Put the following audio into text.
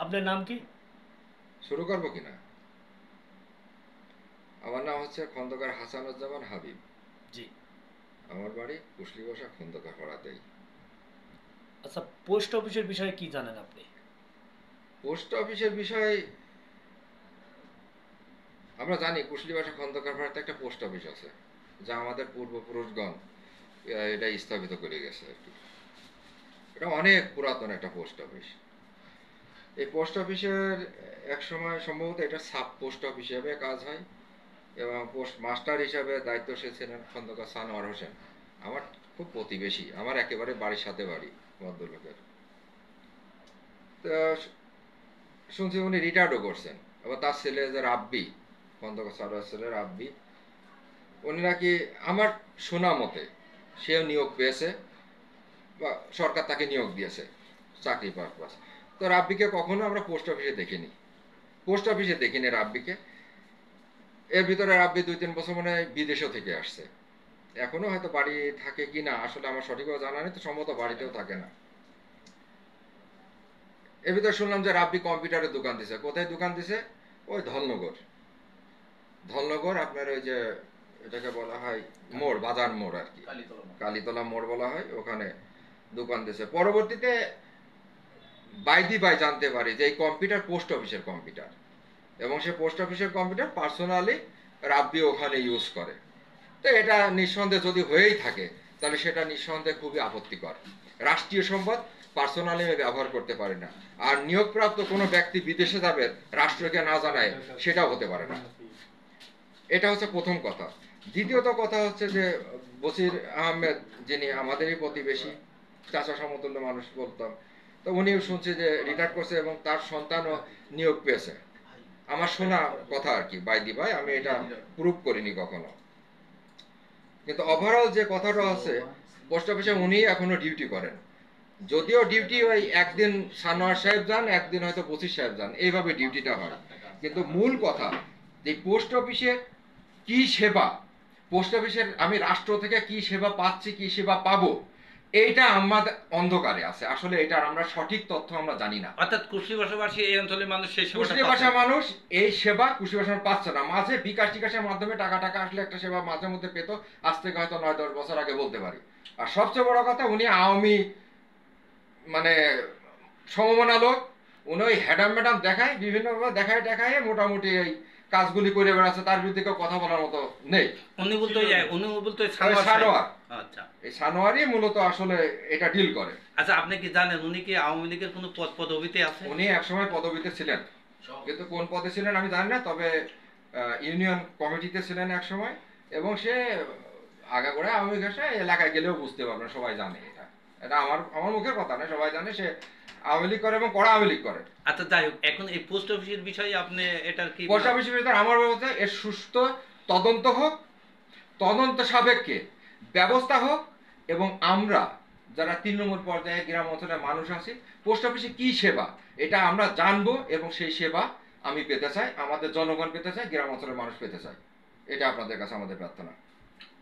আপনার নাম কি? শুরু করবো কিনা? আমার নাম হচ্ছে খন্দকার হাসানুজ্জামান হাবিব। জি। আমার বাড়ি কুশলী বসা খন্দকার পাড়াতেই। আচ্ছা, পোস্ট অফিসের বিষয়ে কি জানেন আপনি? পোস্ট অফিসের বিষয়ে আমরা জানি কুশলী বসা খন্দকার পাড়াতে একটা পোস্ট অফিস আছে, যা আমাদের পূর্বপুরুষগণ এটা স্থাপিত করে গেছে আর কি। এটা অনেক পুরাতন একটা পোস্ট অফিস। এই পোস্ট অফিসের এক সময় সম্ভবত এটা সাব পোস্ট অফিস হিসেবে কাজ হয়, এবং পোস্ট মাস্টার হিসাবে দায়িত্বশীল ছিলেন খন্দকার সানোয়ার হোসেন। আমার খুব প্রতিবেশী, আমার একেবারে বাড়ির সাথে বাড়ি ভদ্রলোকের। তো শুনছি উনি রিটায়ার্ডও করছেন। আবার তার ছেলে যে রাব্বি, খন্দকার সানোয়ার ছেলে রাব্বি, উনি নাকি আমার শোনা মতে সেও নিয়োগ পেয়েছে, বা সরকার তাকে নিয়োগ দিয়েছে চাকরি পারপাস। তো রাব্বিকে কখনো আমরা পোস্ট অফিসে দেখিনি, পোস্ট অফিসে দেখিনি রাব্বিকে। এর ভিতরে রাব্বি 2-3 বছর মানে বিদেশও থেকে আসছে। এখনো হয়তো বাড়ি থাকে কি না আসলে আমার সঠিকভাবে জানা নেই, তো সম্ভবত বাড়িতেও থাকে না। এর ভিতরে শুনলাম যে রাব্বি কম্পিউটারের দোকান দিছে। কোথায় দোকান দিছে? ওই ধলনগর। ধলনগর আপনার ওই যে এটাকে বলা হয় মোড়, বাজার মোড় আর কি, কালীতলা মোড় বলা হয়, ওখানে দোকান দিছে। পরবর্তীতে বাইদি বাই জানতে পারি যে এই কম্পিউটার পোস্ট অফিসের কম্পিউটার, এবং সে পোস্ট অফিসের কম্পিউটার পার্সোনালি রাব্বি ওখানে ইউজ করে। তো এটা নিঃসন্দেহে যদি হয়েই থাকে, তাহলে সেটা নিঃসন্দেহে খুবই আপত্তিকর। রাষ্ট্রীয় সম্পদ পার্সোনালি ব্যবহার করতে পারে না। আর নিয়োগপ্রাপ্ত কোনো ব্যক্তি বিদেশে যাবে রাষ্ট্রকে না জানায়, সেটাও হতে পারে না। এটা হচ্ছে প্রথম কথা। দ্বিতীয়ত কথা হচ্ছে যে বসির আহমেদ, যিনি আমাদেরই প্রতিবেশী, চাচা সমতুল্য মানুষ বলতাম, তো উনিও শুনছে যে রিটায়ার করছে এবং তার সন্তানও নিয়োগ পেয়েছে। আমার শোনা কথা আর কি, বাইদি ভাই, আমি এটা প্রুভ করিনি কখনো। কিন্তু ওভারঅল যে কথাটা আছে, পোস্ট অফিসে উনি এখনো ডিউটি করেন। যদিও ডিউটি ওই একদিন সানোয়ার সাহেব যান, একদিন হয়তো বসির সাহেব যান, এইভাবে ডিউটিটা হয়। কিন্তু মূল কথা যে পোস্ট অফিসের কি সেবা, পোস্ট অফিসের আমি রাষ্ট্র থেকে কি সেবা পাচ্ছি, কি সেবা পাবো, এইটা আমাদের অন্ধকারে আছে। আসলে এটার আমরা সঠিক তথ্য আমরা জানি না। অর্থাৎ কুশলী বসবাসী এই অঞ্চলের মানুষ সেই সেবাটা কুশলী পাচ্ছে ভাষা না। মানুষ এই সেবা কুশলী ভাষা পাচ্ছে না। মাঝে বিকাশ টিকাশের মাধ্যমে টাকা টাকা আসলে একটা সেবা মাঝে মধ্যে পেত, আজ থেকে হয়তো 9-10 বছর আগে বলতে পারি। আর সবচেয়ে বড় কথা, উনি আওয়ামী মানে সমমনা লোক। উনি ওই হ্যাডাম ম্যাডাম দেখায়, বিভিন্নভাবে দেখায় দেখায় মোটামুটি এই কাজগুলি করে বেড়াচ্ছে, তার বিরুদ্ধে কেউ কথা বলার মতো নেই। উনি বলতে সানোয়ার সাহেব। সানোয়ার, আচ্ছা। এই সানোয়ারই মূলত আসলে এটা ডিল করে। আচ্ছা, আপনি কি জানেন উনি কি আওয়ামী লীগের কোনো পদবিতে আছে? উনি একসময় পদবিতে ছিলেন, কিন্তু কোন পদে ছিলেন আমি জানি না, তবে ইউনিয়ন কমিটিতে ছিলেন এক সময়। এবং সে আগাগোড়া আওয়ামী ঘাসে এলাকায় গেলেও বুঝতে পারবেন, সবাই জানে এটা। এটা আমার আমার মুখের কথা না, সবাই জানে সে আওয়ামী লীগ করে এবং কড়া আওয়ামী লীগ করে। আচ্ছা, যাই হোক, এখন এই পোস্ট অফিসের বিষয়ে আপনি এটার কি পোস্ট অফিসের ভিতরে আমার মতে এর সুস্থ তদন্ত হোক, তদন্ত সাপেক্ষে ব্যবস্থা হোক, এবং আমরা যারা তৃণমূল পর্যায়ে গ্রাম অঞ্চলের মানুষ আছি, পোস্ট অফিসে কি সেবা এটা আমরা জানবো, এবং সেই সেবা আমি পেতে চাই, আমাদের জনগণ পেতে চাই, গ্রাম অঞ্চলের মানুষ পেতে চাই। এটা আপনাদের কাছে আমাদের প্রার্থনা।